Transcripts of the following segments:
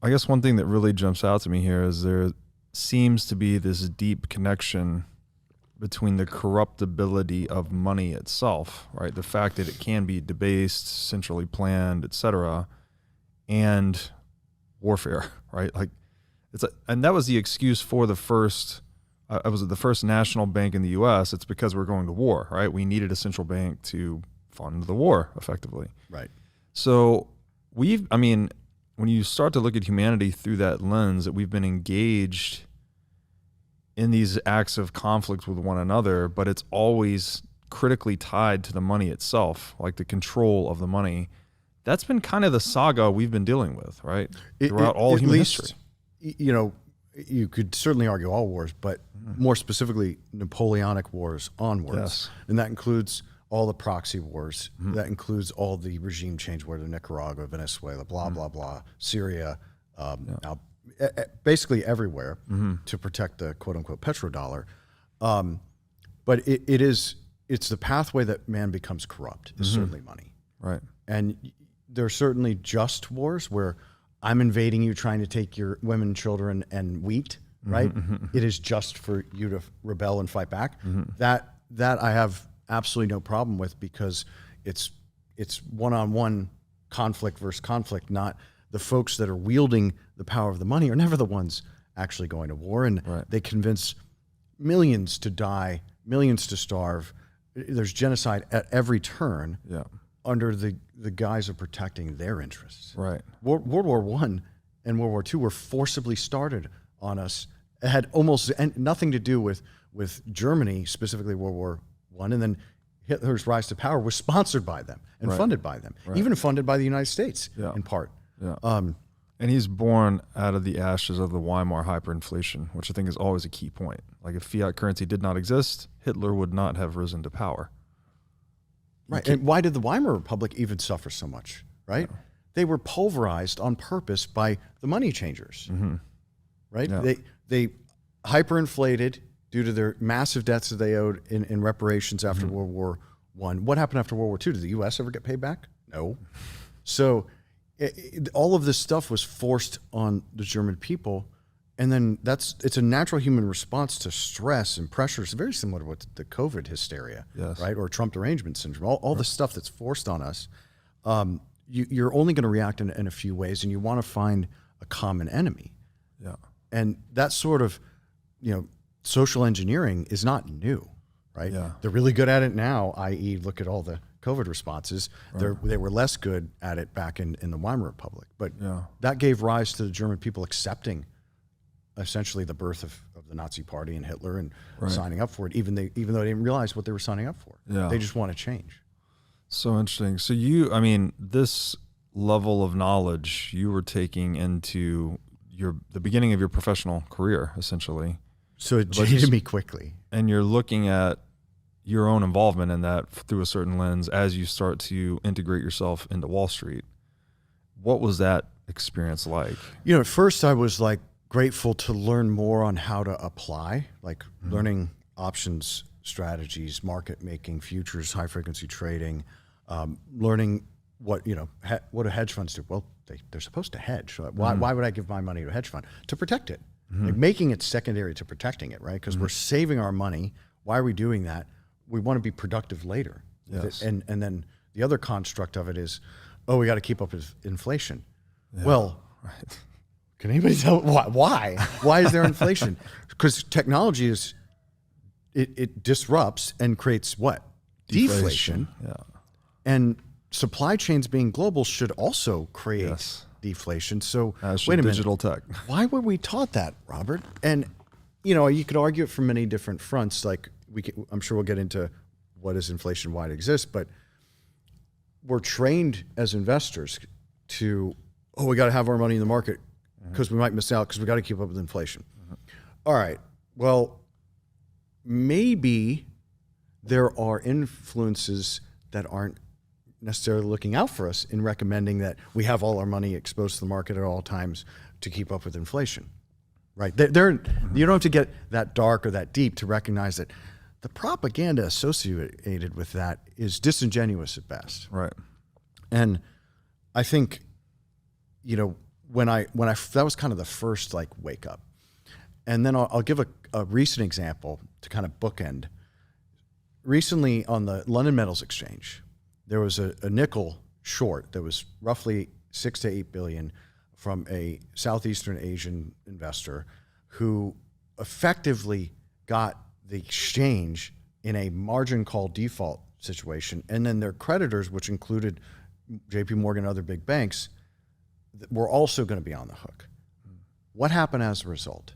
I guess one thing that really jumps out to me here is there seems to be this deep connection between the corruptibility of money itself, right? The fact that it can be debased, centrally planned, etc., and warfare, right? Like and that was the excuse for the first. Was it the first national bank in the U.S.? It's because we're going to war, right? We needed a central bank to fund the war, effectively. Right. So when you start to look at humanity through that lens, that we've been engaged in these acts of conflict with one another, but it's always critically tied to the money itself, like the control of the money. That's been kind of the saga we've been dealing with, right? Throughout all human history. You know, you could certainly argue all wars, but more specifically Napoleonic wars onwards. Yes. And that includes all the proxy wars. That includes all the regime change wars in Nicaragua, Venezuela, blah, blah, blah, Syria, now, basically everywhere to protect the quote unquote petrodollar. But it's the pathway that man becomes corrupt is certainly money. Right. And there are certainly just wars where I'm invading you, trying to take your women, children, and wheat, right? It is just for you to rebel and fight back. That I have absolutely no problem with, because it's one-on-one conflict versus conflict, not the folks that are wielding the power of the money are never the ones actually going to war. And they convince millions to die, millions to starve. There's genocide at every turn under the guise of protecting their interests. Right. World War I and World War II were forcibly started on us. It had almost nothing to do with Germany, specifically World War I, and then Hitler's rise to power was sponsored by them and funded by them, even funded by the United States in part. Yeah. And he's born out of the ashes of the Weimar hyperinflation, which I think is always a key point. Like, if fiat currency did not exist, Hitler would not have risen to power. Right. And why did the Weimar Republic even suffer so much, right? Yeah. They were pulverized on purpose by the money changers, right? Yeah. They hyperinflated due to their massive debts that they owed in reparations after World War I. What happened after World War II? Did the U.S. ever get paid back? No. So all of this stuff was forced on the German people. And then it's a natural human response to stress and pressure. It's very similar to what the COVID hysteria, right? Or Trump derangement syndrome, all the stuff that's forced on us. You're only going to react in a few ways, and you want to find a common enemy. Yeah. And that sort of, social engineering is not new, right? Yeah. They're really good at it now, i.e. look at all the COVID responses. They were less good at it back in the Weimar Republic. But that gave rise to the German people accepting essentially the birth of the Nazi Party and Hitler and signing up for it, even though they didn't realize what they were signing up for. Yeah. They just want to change. So interesting. So this level of knowledge you were taking into the beginning of your professional career, essentially. So it jaded me quickly. And you're looking at your own involvement in that through a certain lens as you start to integrate yourself into Wall Street. What was that experience like? At first I was like, grateful to learn more on how to apply, like learning options strategies, market making, futures, high frequency trading, learning what do hedge funds do? Well, they're supposed to hedge. Why would I give my money to a hedge fund? To protect it, like making it secondary to protecting it, right? Because we're saving our money. Why are we doing that? We want to be productive later. Yes. And then the other construct of it is, we got to keep up with inflation. Yeah. Well, can anybody tell why? Why is there inflation? Because technology it disrupts and creates what? Deflation. Yeah. And supply chains being global should also create deflation. So wait a minute. Digital tech. Why were we taught that, Robert? And you could argue it from many different fronts. Like I'm sure we'll get into what is inflation, why it exists, but we're trained as investors to we got to have our money in the market because we might miss out because we got to keep up with inflation. All right. Well, maybe there are influences that aren't necessarily looking out for us in recommending that we have all our money exposed to the market at all times to keep up with inflation, right? You don't have to get that dark or that deep to recognize that the propaganda associated with that is disingenuous at best. Right. And I think, that was kind of the first like wake up. And then I'll give a recent example to kind of bookend. Recently on the London Metals Exchange, there was a nickel short that was roughly 6 to 8 billion from a Southeastern Asian investor who effectively got the exchange in a margin call default situation. And then their creditors, which included JP Morgan and other big banks, were also going to be on the hook. What happened as a result?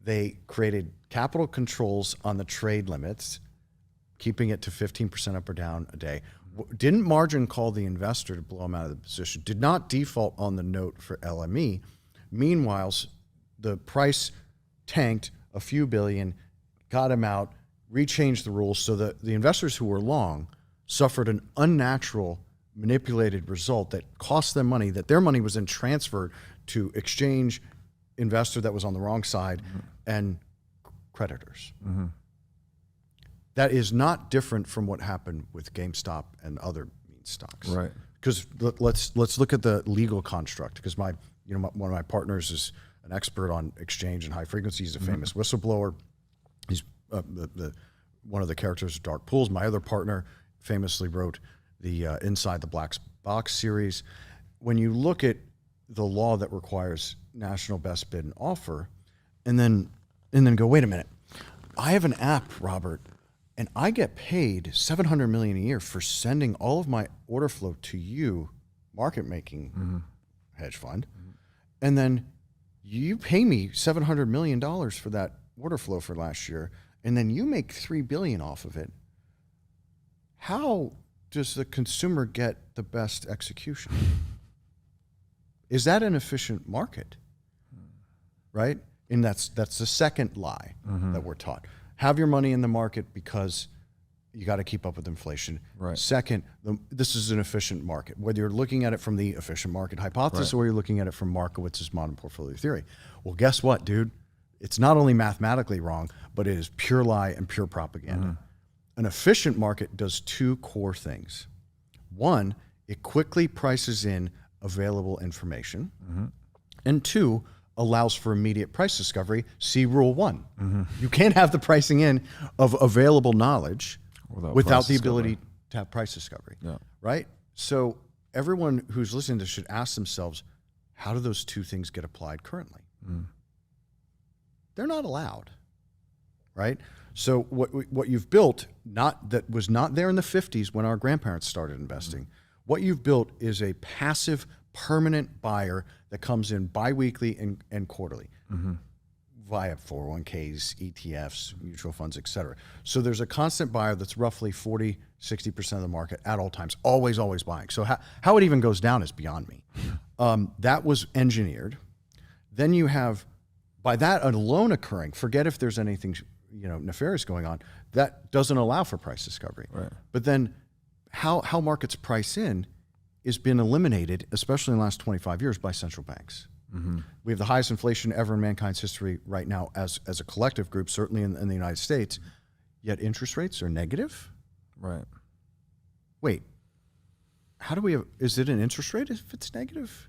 They created capital controls on the trade limits, keeping it to 15% up or down a day. Didn't margin call the investor to blow them out of the position. Did not default on the note for LME. Meanwhile, the price tanked a few billion, got him out, rechanged the rules so that the investors who were long suffered an unnatural manipulated result that cost them money, that their money was then transferred to exchange investor that was on the wrong side and creditors. That is not different from what happened with GameStop and other meme stocks. Right. Because let's look at the legal construct. Because one of my partners is an expert on exchange and high frequency. He's a famous whistleblower. He's one of the characters of Dark Pools. My other partner famously wrote the Inside the Black Box series. When you look at the law that requires national best bid and offer, and then go, wait a minute, I have an app, Robert, and I get paid $700 million a year for sending all of my order flow to you, market making hedge fund, and then you pay me $700 million for that order flow for last year, and then you make $3 billion off of it. How does the consumer get the best execution? Is that an efficient market? Right? And that's the second lie that we're taught. Have your money in the market because you got to keep up with inflation. Right. Second, this is an efficient market. Whether you're looking at it from the efficient market hypothesis or you're looking at it from Markowitz's modern portfolio theory. Well, guess what, dude? It's not only mathematically wrong, but it is pure lie and pure propaganda. An efficient market does two core things. One, it quickly prices in available information. And two, allows for immediate price discovery. See Rule 1. You can't have the pricing in of available knowledge without the ability to have price discovery. Right? So everyone who's listening to this should ask themselves, how do those two things get applied currently? They're not allowed. Right? So what you've built, that was not there in the 50s when our grandparents started investing. What you've built is a passive, permanent buyer that comes in biweekly and quarterly via 401ks, ETFs, mutual funds, et cetera. So there's a constant buyer that's roughly 40, 60% of the market at all times, always buying. So how it even goes down is beyond me. That was engineered. Then you have, by that alone occurring, forget if there's anything nefarious going on, that doesn't allow for price discovery. Right. But then how markets price in has been eliminated, especially in the last 25 years, by central banks. We have the highest inflation ever in mankind's history right now as a collective group, certainly in the United States, yet interest rates are negative? Right. Wait, how do we have, is it an interest rate if it's negative?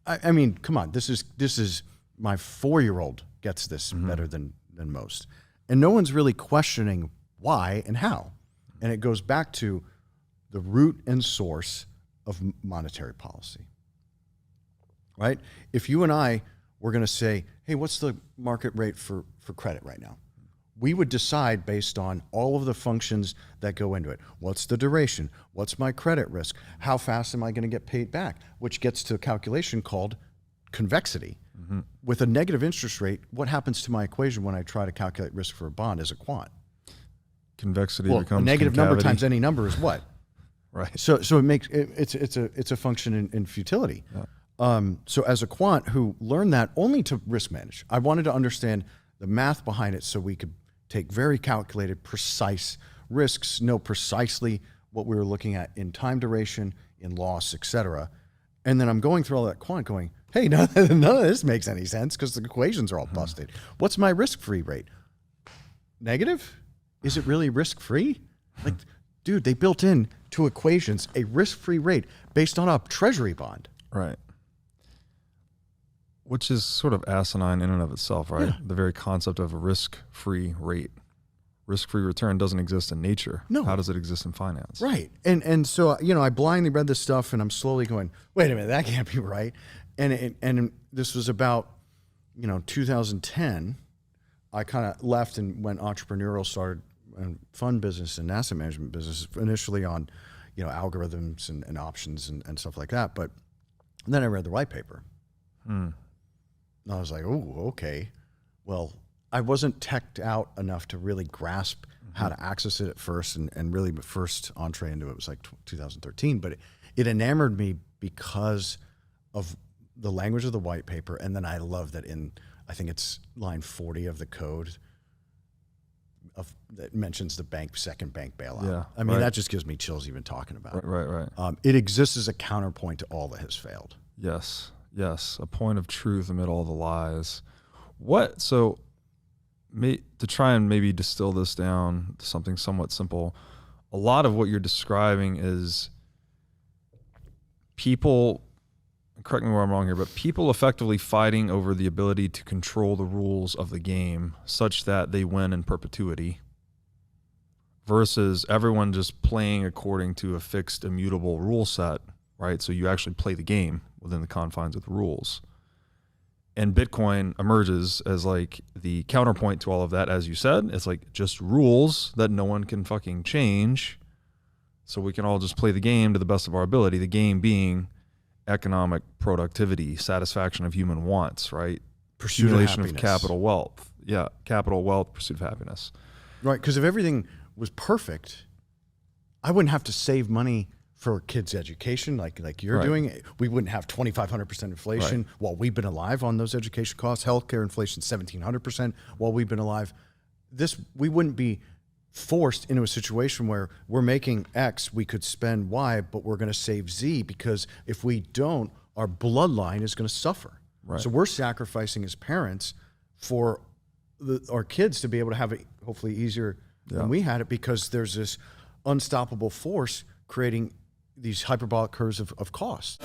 I mean, come on, this is my 4-year-old gets this better than most. And no one's really questioning why and how. And it goes back to the root and source of monetary policy, right? If you and I were going to say, hey, what's the market rate for credit right now? We would decide based on all of the functions that go into it. What's the duration? What's my credit risk? How fast am I going to get paid back? Which gets to a calculation called convexity. With a negative interest rate, what happens to my equation when I try to calculate risk for a bond as a quant? Convexity becomes a negative concavity. number times any number is what? Right. So it makes it's a function in futility. So as a quant who learned that only to risk manage, I wanted to understand the math behind it so we could take very calculated, precise risks, know precisely what we were looking at in time duration, in loss, et cetera. And then I'm going through all that quant going, hey, none of this makes any sense because the equations are all busted. What's my risk-free rate? Negative? Is it really risk-free? Like, dude, they built in to equations a risk-free rate based on a treasury bond. Right. Which is sort of asinine in and of itself, right? Yeah. The very concept of a risk-free rate. Risk-free return doesn't exist in nature. No. How does it exist in finance? Right. And so, I blindly read this stuff and I'm slowly going, wait a minute, that can't be right. And this was about, 2010. I kind of left and went entrepreneurial, started a fund business and asset management business, initially on, algorithms and options and stuff like that. But then I read the white paper. And I was like, oh, okay. Well, I wasn't teched out enough to really grasp how to access it at first. And really the first entree into it was like 2013. But it enamored me because of the language of the white paper. And then I love that I think it's line 40 of the code that mentions the second bank bailout. Yeah, I mean, that just gives me chills even talking about it. Right. It exists as a counterpoint to all that has failed. Yes. A point of truth amid all the lies. To try and maybe distill this down to something somewhat simple, a lot of what you're describing is people, correct me where I'm wrong here, but people effectively fighting over the ability to control the rules of the game such that they win in perpetuity versus everyone just playing according to a fixed, immutable rule set, right? So you actually play the game within the confines of the rules. And Bitcoin emerges as like the counterpoint to all of that. As you said, it's like just rules that no one can fucking change. So we can all just play the game to the best of our ability. The game being economic productivity, satisfaction of human wants, right? Accumulation of capital wealth. Yeah, capital wealth, pursuit of happiness. Right, because if everything was perfect, I wouldn't have to save money for kids' education like you're doing. We wouldn't have 2,500% inflation while we've been alive on those education costs. Healthcare inflation 1,700% while we've been alive. We wouldn't be forced into a situation where we're making X, we could spend Y, but we're going to save Z, because if we don't, our bloodline is going to suffer. Right. So we're sacrificing as parents for our kids to be able to have it hopefully easier than we had it, because there's this unstoppable force creating these hyperbolic curves of cost.